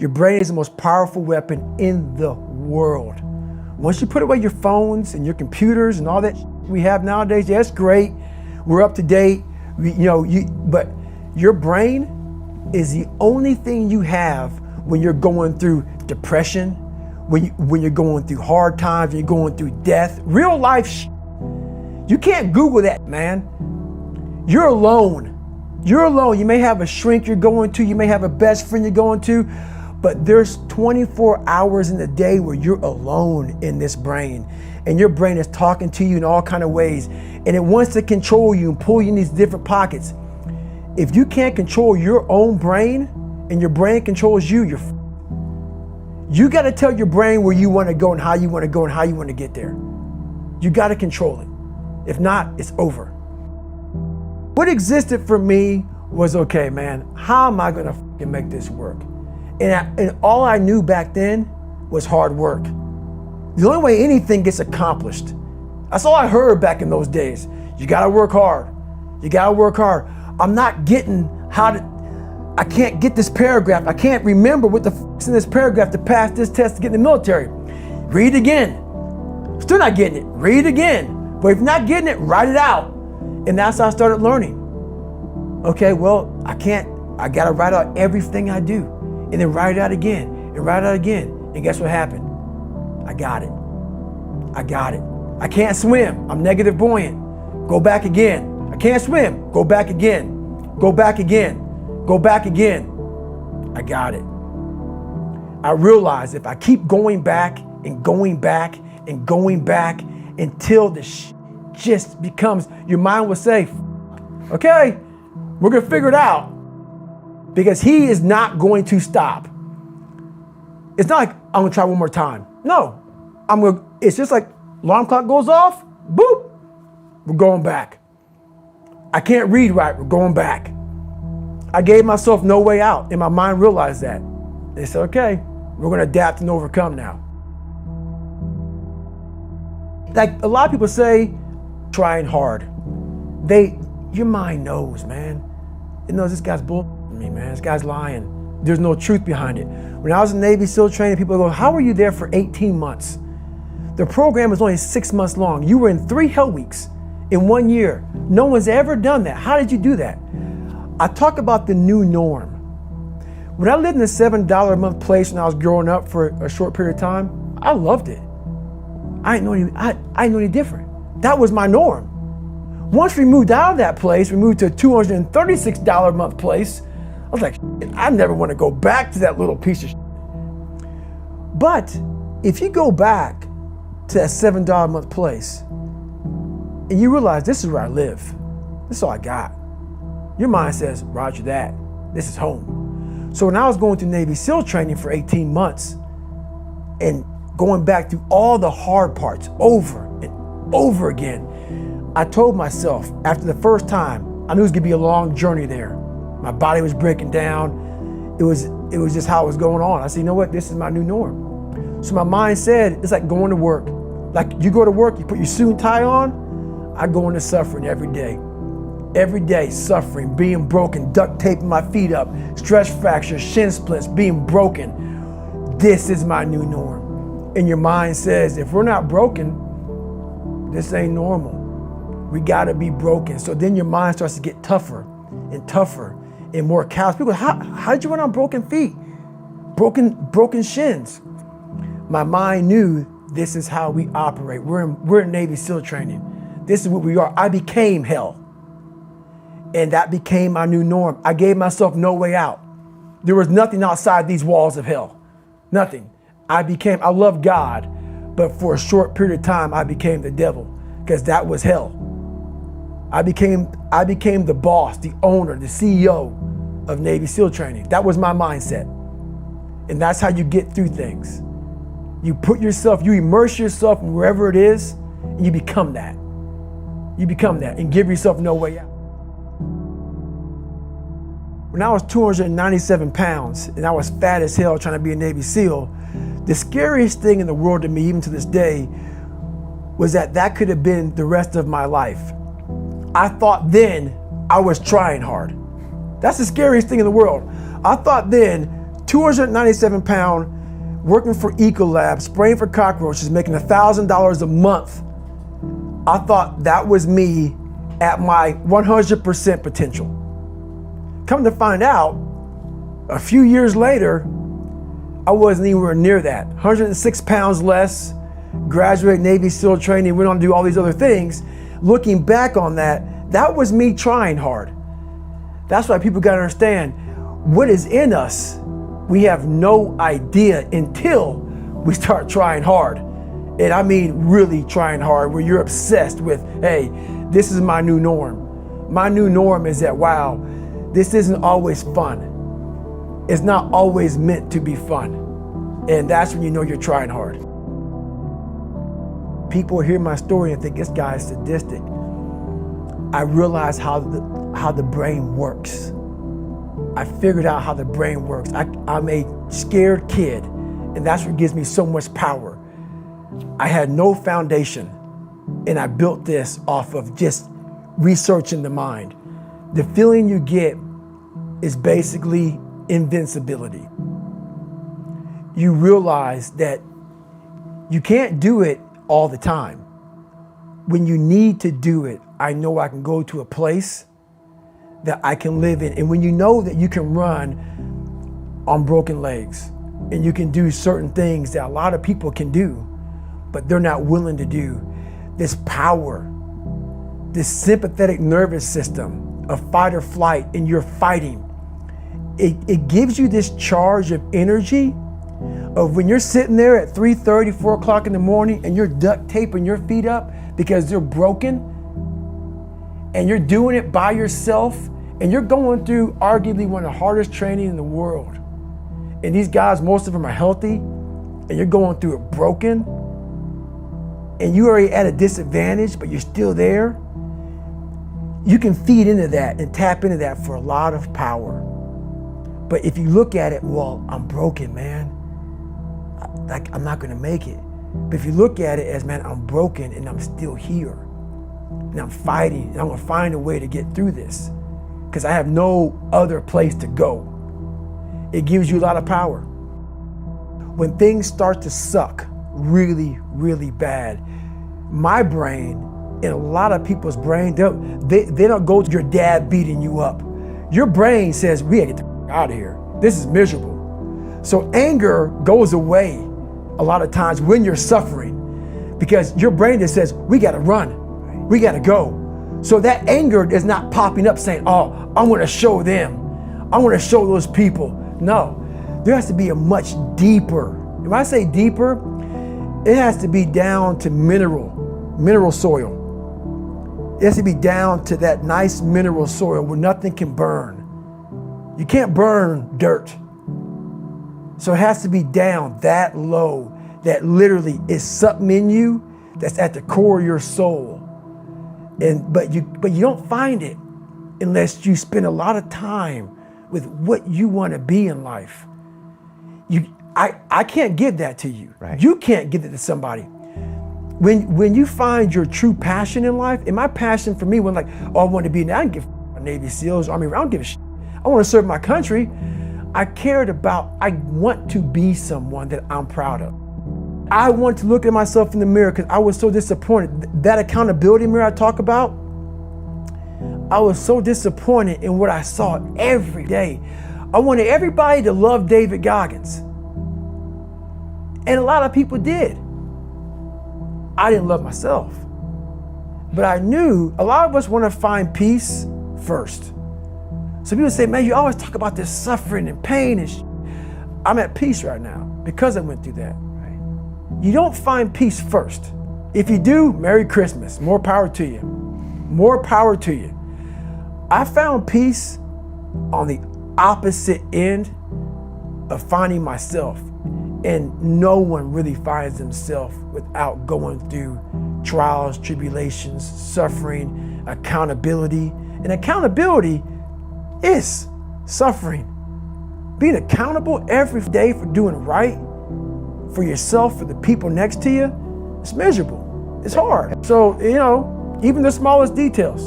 Your brain is the most powerful weapon in the world. Once you put away your phones and your computers and all that we have nowadays, yeah, it's great. We're up to date. But your brain is the only thing you have when you're going through depression, when you're going through hard times, when you're going through death, real life. You can't Google that, man. You're alone. You're alone. You may have a shrink you're going to, you may have a best friend you're going to, but there's 24 hours in the day where you're alone in this brain, and your brain is talking to you in all kinds of ways, and it wants to control you and pull you in these different pockets. If you can't control your own brain and your brain controls you, you got to tell your brain where you want to go and how you want to go and how you want to get there. You got to control it. If not, it's over. What existed for me was, okay, man, how am I going to make this work? And all I knew back then was hard work. The only way anything gets accomplished. That's all I heard back in those days. You gotta work hard. You gotta work hard. I'm not getting I can't get this paragraph. I can't remember what the f***'s in this paragraph to pass this test to get in the military. Read it again. Still not getting it. Read it again. But if you're not getting it, write it out. And that's how I started learning. Okay, well, I gotta write out everything I do. And then write it out again, and write it out again. And guess what happened? I got it. I can't swim. I'm negative buoyant. Go back again. I can't swim. Go back again. Go back again. Go back again. I got it. I realized if I keep going back and going back and going back until the just becomes, your mind will say, okay, we're gonna figure it out. Because he is not going to stop. It's not like I'm gonna try one more time. No, it's just like alarm clock goes off, boop, we're going back. I can't read right, we're going back. I gave myself no way out, and my mind realized that. They said, okay, we're gonna adapt and overcome now. Like a lot of people say, trying hard. Your mind knows, man. It knows this guy's bull. Me, man, this guy's lying. There's no truth behind it. When I was in Navy SEAL training, people go, how were you there for 18 months? The program was only 6 months long. You were in 3 hell weeks in 1 year. No one's ever done that. How did you do that? I talk about the new norm. When I lived in a $7 a month place when I was growing up for a short period of time, I loved it. I didn't know any different. That was my norm. Once we moved out of that place, we moved to a $236 a month place. I was like, I never want to go back to that little piece of shit. But if you go back to that $7 a month place and you realize this is where I live, this is all I got, your mind says, roger that, this is home. So when I was going through Navy SEAL training for 18 months and going back through all the hard parts over and over again, I told myself after the first time, I knew it was gonna be a long journey there. My body was breaking down. It was just how it was going on. I said, you know what? This is my new norm. So my mind said, it's like going to work. Like you go to work, you put your suit and tie on. I go into suffering every day. Every day suffering, being broken, duct taping my feet up, stress fractures, shin splints, being broken. This is my new norm. And your mind says, if we're not broken, this ain't normal. We gotta be broken. So then your mind starts to get tougher and tougher and more callous. People go, how did you run on broken feet? Broken shins. My mind knew this is how we operate. We're in Navy SEAL training. This is what we are. I became hell. And that became my new norm. I gave myself no way out. There was nothing outside these walls of hell. Nothing. I loved God, but for a short period of time, I became the devil because that was hell. I became the boss, the owner, the CEO of Navy SEAL training. That was my mindset. And that's how you get through things. You immerse yourself in wherever it is, and you become that. You become that and give yourself no way out. When I was 297 pounds and I was fat as hell trying to be a Navy SEAL, the scariest thing in the world to me, even to this day, was that could have been the rest of my life. I thought then I was trying hard. That's the scariest thing in the world. I thought then 297 pound, working for Ecolab, spraying for cockroaches, making $1,000 a month. I thought that was me at my 100% potential. Come to find out, a few years later, I wasn't anywhere near that. 106 pounds less, graduated Navy SEAL training, went on to do all these other things. Looking back on that, that was me trying hard. That's why people gotta understand, what is in us, we have no idea until we start trying hard. And I mean really trying hard, where you're obsessed with, hey, this is my new norm. My new norm is that, wow, this isn't always fun. It's not always meant to be fun. And that's when you know you're trying hard. People hear my story and think this guy is sadistic. I realized how the brain works. I figured out how the brain works. I'm a scared kid, and that's what gives me so much power. I had no foundation, and I built this off of just researching the mind. The feeling you get is basically invincibility. You realize that you can't do it all the time. When you need to do it, I know I can go to a place that I can live in. And when you know that you can run on broken legs and you can do certain things that a lot of people can do, but they're not willing to do, this power, this sympathetic nervous system of fight or flight, and you're fighting, it gives you this charge of energy of when you're sitting there at 3:30, 4 o'clock in the morning and you're duct taping your feet up because they're broken, and you're doing it by yourself, and you're going through arguably one of the hardest training in the world. And these guys, most of them are healthy, and you're going through it broken, and you're already at a disadvantage, but you're still there. You can feed into that and tap into that for a lot of power. But if you look at it, well, I'm broken, man. I'm not gonna make it. But if you look at it as, man, I'm broken and I'm still here, and I'm fighting, and I'm gonna find a way to get through this because I have no other place to go. It gives you a lot of power. When things start to suck really, really bad, my brain and a lot of people's brain, they don't go to your dad beating you up. Your brain says, we gotta get the out of here. This is miserable. So anger goes away a lot of times when you're suffering, because your brain just says, we gotta run, we gotta go. So that anger is not popping up saying, oh, I'm gonna show them, I'm gonna show those people. No, there has to be a much deeper, when I say deeper, it has to be down to mineral soil. It has to be down to that nice mineral soil where nothing can burn. You can't burn dirt. So it has to be down that low, that literally is something in you that's at the core of your soul. But you don't find it unless you spend a lot of time with what you want to be in life. I can't give that to you. Right. You can't give it to somebody. When you find your true passion in life, and my passion for me wasn't like, oh, I want to be, I don't give a Navy SEALs, Army, I don't give a shit. I want to serve my country. I want to be someone that I'm proud of. I want to look at myself in the mirror because I was so disappointed. That accountability mirror I talk about, I was so disappointed in what I saw every day. I wanted everybody to love David Goggins. And a lot of people did. I didn't love myself. But I knew a lot of us want to find peace first. So people say, man, you always talk about this suffering and pain and I'm at peace right now because I went through that. Right? You don't find peace first. If you do, Merry Christmas. More power to you. More power to you. I found peace on the opposite end of finding myself. And no one really finds themselves without going through trials, tribulations, suffering, accountability. And accountability is suffering. Being accountable every day for doing right for yourself, for the people next to you, it's miserable. It's hard. So, even the smallest details.